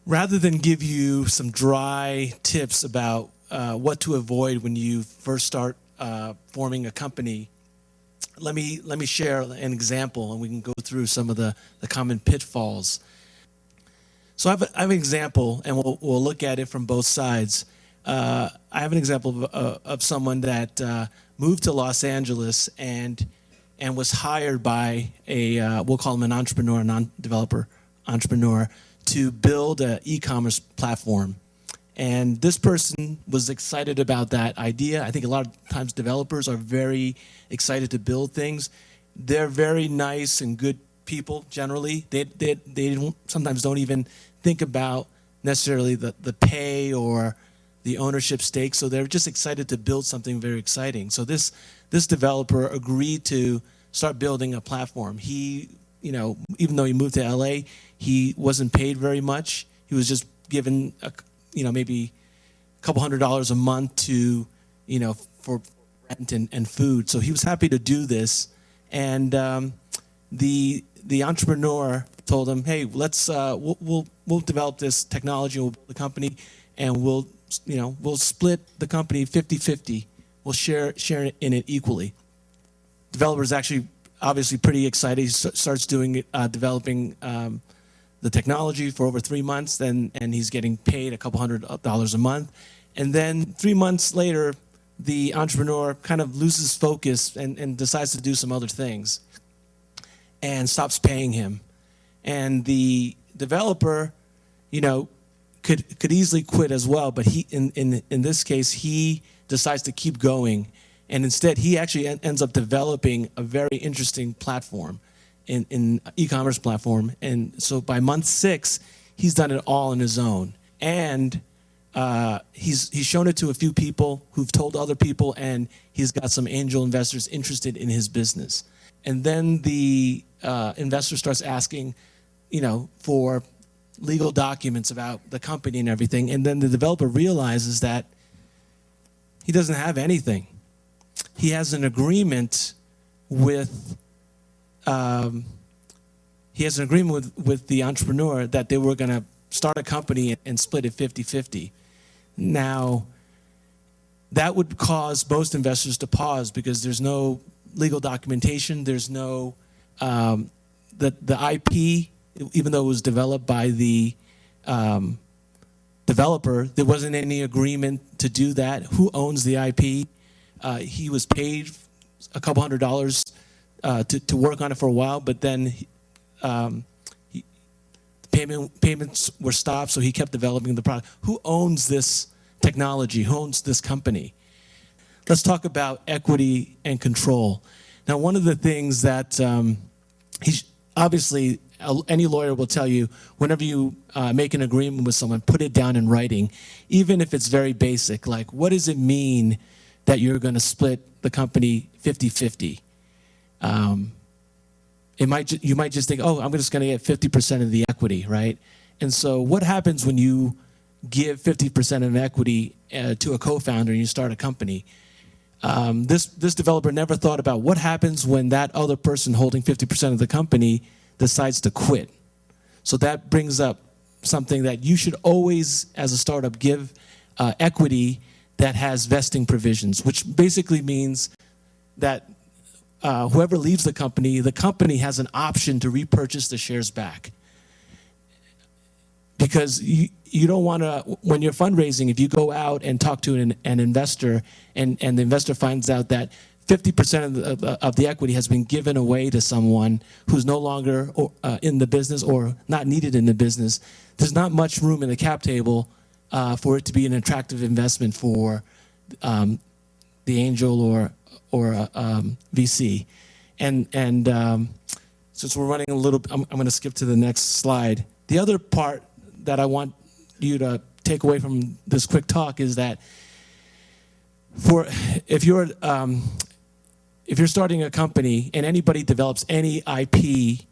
Rather than give you some dry tips about what to avoid when you first start forming a company, let me share an example, and we can go through some of the common pitfalls. So I have an example, and we'll look at it from both sides. I have an example of someone that moved to Los Angeles and was hired by a we'll call him an entrepreneur, a non-developer entrepreneur, to build an e-commerce platform. And this person was excited about that idea. I think a lot of times developers are very excited to build things. They're very nice and good people generally. They sometimes don't even think about necessarily the pay or the ownership stake. So they're just excited to build something very exciting. So this developer agreed to start building a platform. He, even though he moved to LA, he wasn't paid very much. He was just given maybe a couple $100s a month to, for rent and food. So he was happy to do this. And the entrepreneur told him, hey, let's we'll develop this technology, we'll build a company, and we'll split the company 50-50. We'll share in it equally. Developer's actually obviously pretty excited. He starts developing the technology for over 3 months, and he's getting paid a couple $100s a month. And then 3 months later, the entrepreneur kind of loses focus and decides to do some other things and stops paying him. And the developer, could easily quit as well, but he in this case, he decides to keep going. And instead, he actually ends up developing a very interesting platform, in e-commerce platform. And so by month 6, he's done it all on his own. And he's shown it to a few people who've told other people, and he's got some angel investors interested in his business. And then the investor starts asking, for legal documents about the company and everything. And then the developer realizes that he doesn't have anything. He has an agreement with the entrepreneur that they were going to start a company and split it 50-50. Now, that would cause most investors to pause because there's no legal documentation. There's no the IP, even though it was developed by the developer, there wasn't any agreement to do that. Who owns the IP? He was paid a couple $100s to work on it for a while, but then payments were stopped, so he kept developing the product. Who owns this technology? Who owns this company? Let's talk about equity and control. Now, one of the things that obviously any lawyer will tell you, whenever you make an agreement with someone, put it down in writing, even if it's very basic. Like, what does it mean that you're going to split the company 50-50? You might just think, oh, I'm just going to get 50% of the equity, right? And so what happens when you give 50% of equity to a co-founder and you start a company? This developer never thought about what happens when that other person holding 50% of the company decides to quit. So that brings up something that you should always, as a startup, give equity that has vesting provisions, which basically means that whoever leaves the company has an option to repurchase the shares back. Because you don't want to, when you're fundraising, if you go out and talk to an investor and the investor finds out that 50% of the equity has been given away to someone who's no longer in the business or not needed in the business, there's not much room in the cap table for it to be an attractive investment for the angel or VC. And since we're running a little, I'm going to skip to the next slide. The other part that I want you to take away from this quick talk is that if you're starting a company and anybody develops any IP,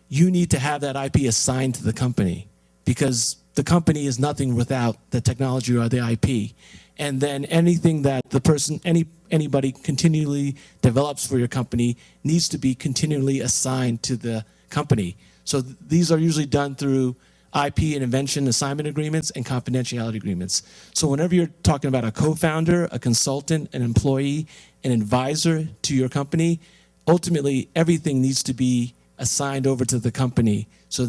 you need to have that IP assigned to the company, because the company is nothing without the technology or the IP. And then anything that anybody continually develops for your company needs to be continually assigned to the company. So these are usually done through IP and invention assignment agreements, and confidentiality agreements. So whenever you're talking about a co-founder, a consultant, an employee, an advisor to your company, ultimately everything needs to be assigned over to the company so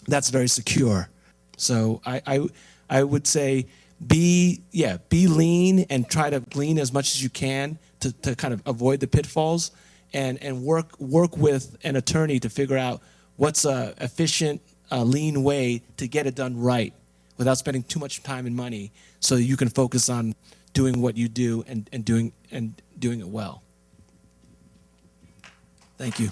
that's very secure. So I would say be lean and try to glean as much as you can to kind of avoid the pitfalls, and work with an attorney to figure out what's a efficient, lean way to get it done right without spending too much time and money, so that you can focus on doing what you do and doing it well. Thank you.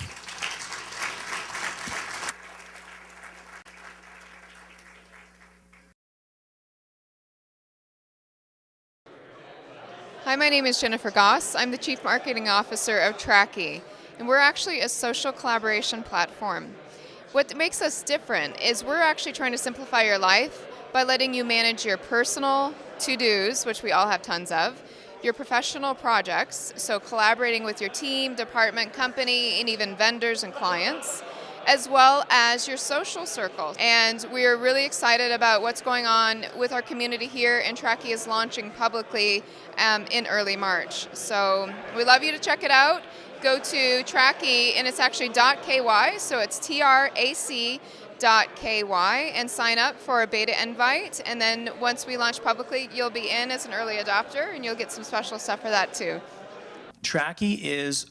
Hi, my name is Jennifer Gosse. I'm the Chief Marketing Officer of Tracky, and we're actually a social collaboration platform. What makes us different is we're actually trying to simplify your life by letting you manage your personal to-dos, which we all have tons of, your professional projects, so collaborating with your team, department, company, and even vendors and clients, as well as your social circles. And we're really excited about what's going on with our community here, and Tracky is launching publicly in early March. So we'd love you to check it out. Go to Tracky, and it's actually .ky, so it's trac.ky, and sign up for a beta invite. And then once we launch publicly, you'll be in as an early adopter, and you'll get some special stuff for that too. Tracky is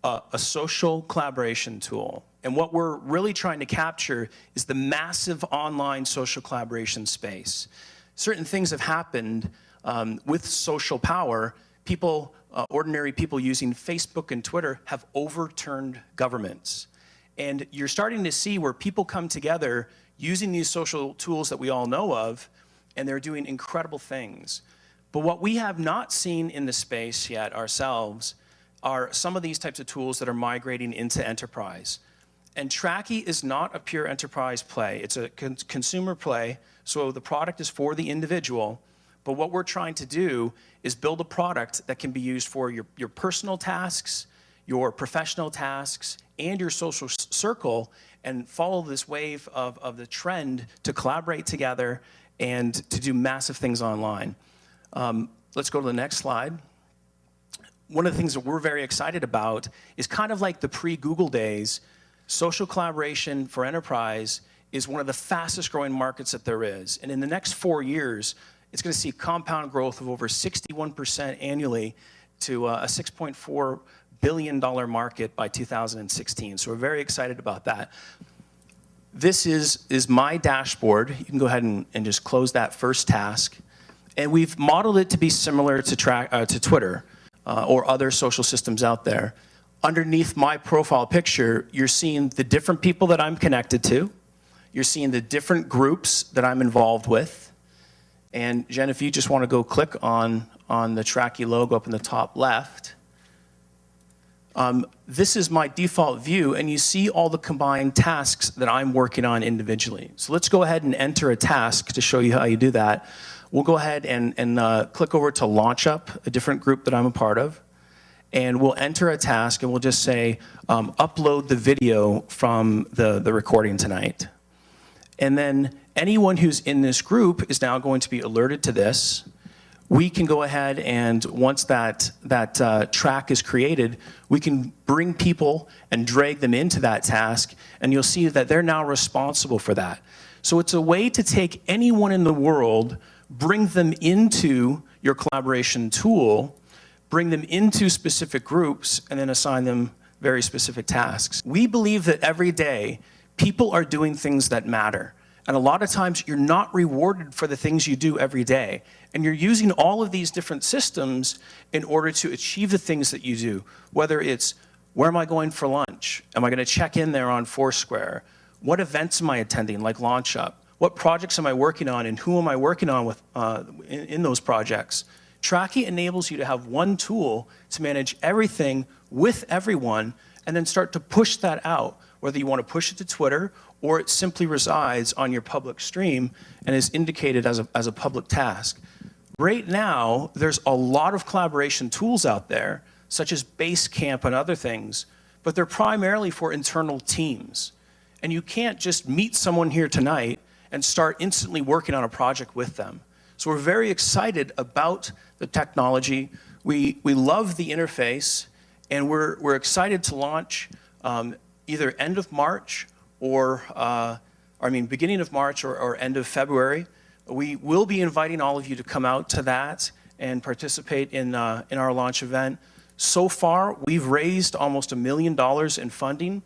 a social collaboration tool. And what we're really trying to capture is the massive online social collaboration space. Certain things have happened with social power. People, ordinary people using Facebook and Twitter have overturned governments. And you're starting to see where people come together using these social tools that we all know of, and they're doing incredible things. But what we have not seen in the space yet ourselves are some of these types of tools that are migrating into enterprise. And Tracky is not a pure enterprise play. It's a consumer play, so the product is for the individual. But what we're trying to do is build a product that can be used for your personal tasks, your professional tasks, and your social circle, and follow this wave of the trend to collaborate together and to do massive things online. Let's go to the next slide. One of the things that we're very excited about is kind of like the pre-Google days. Social collaboration for enterprise is one of the fastest growing markets that there is. And in the next 4 years, it's going to see compound growth of over 61% annually to a $6.4 billion market by 2016. So we're very excited about that. This is my dashboard. You can go ahead and just close that first task. And we've modeled it to be similar to Twitter or other social systems out there. Underneath my profile picture, you're seeing the different people that I'm connected to. You're seeing the different groups that I'm involved with. And Jen, if you just want to go click on the Tracky logo up in the top left, this is my default view, and you see all the combined tasks that I'm working on individually. So let's go ahead and enter a task to show you how you do that. We'll go ahead and click over to Launch Up, a different group that I'm a part of. And we'll enter a task, and we'll just say, upload the video from the recording tonight. And then anyone who's in this group is now going to be alerted to this. We can go ahead, and once that track is created, we can bring people and drag them into that task, and you'll see that they're now responsible for that. So it's a way to take anyone in the world, bring them into your collaboration tool, bring them into specific groups, and then assign them very specific tasks. We believe that every day, people are doing things that matter. And a lot of times, you're not rewarded for the things you do every day. And you're using all of these different systems in order to achieve the things that you do. Whether it's, where am I going for lunch? Am I going to check in there on Foursquare? What events am I attending, like Launch Up? What projects am I working on, and who am I working on with in those projects? Tracky enables you to have one tool to manage everything with everyone, and then start to push that out, whether you want to push it to Twitter or it simply resides on your public stream and is indicated as a public task. Right now, there's a lot of collaboration tools out there, such as Basecamp and other things, but they're primarily for internal teams. and you can't just meet someone here tonight and start instantly working on a project with them. So we're very excited about the technology. We love the interface, and we're excited to launch either end of March or, beginning of March or end of February. We will be inviting all of you to come out to that and participate in our launch event. So far, we've raised almost $1 million in funding.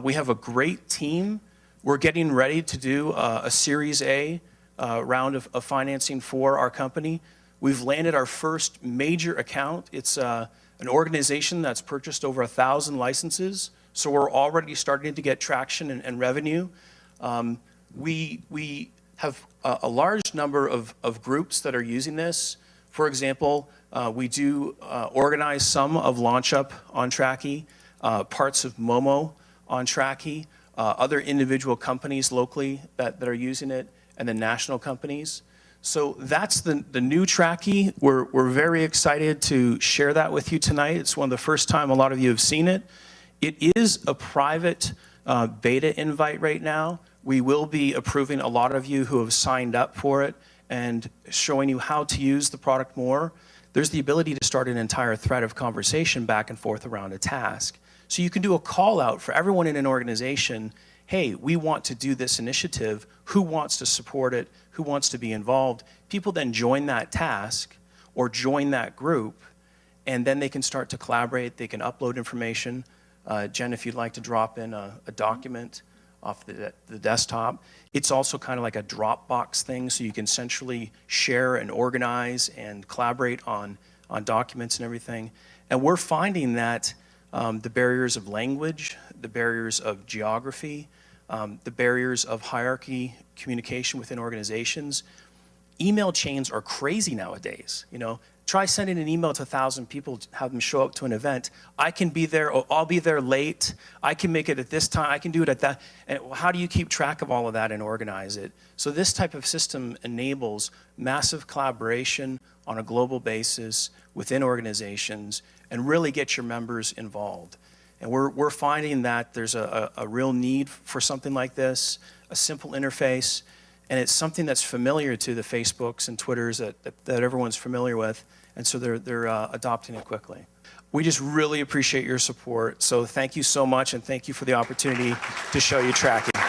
We have a great team. We're getting ready to do a Series A round of financing for our company. We've landed our first major account. It's an organization that's purchased over 1,000 licenses, so we're already starting to get traction and revenue. We have a large number of groups that are using this. For example, we do organize some of LaunchUp on Tracky, parts of Momo on Tracky, other individual companies locally that are using it, and then national companies. So that's the new Tracky. We're very excited to share that with you tonight. It's one of the first time a lot of you have seen it. It is a private beta invite right now. We will be approving a lot of you who have signed up for it and showing you how to use the product more. There's the ability to start an entire thread of conversation back and forth around a task. So you can do a call out for everyone in an organization. Hey, we want to do this initiative. Who wants to support it? Who wants to be involved? People then join that task or join that group, and then they can start to collaborate. They can upload information. Jen, if you'd like to drop in a document off the desktop. It's also kind of like a Dropbox thing, so you can centrally share and organize and collaborate on documents and everything. And we're finding that the barriers of language, the barriers of geography, the barriers of hierarchy, communication within organizations, email chains are crazy nowadays. Try sending an email to 1,000 people, have them show up to an event. I can be there, or I'll be there late. I can make it at this time. I can do it at that. And how do you keep track of all of that and organize it? So this type of system enables massive collaboration on a global basis within organizations and really get your members involved. And we're finding that there's a real need for something like this, a simple interface, and it's something that's familiar to the Facebooks and Twitters that everyone's familiar with. And so they're adopting it quickly. We just really appreciate your support. So thank you so much, and thank you for the opportunity to show you Tracky.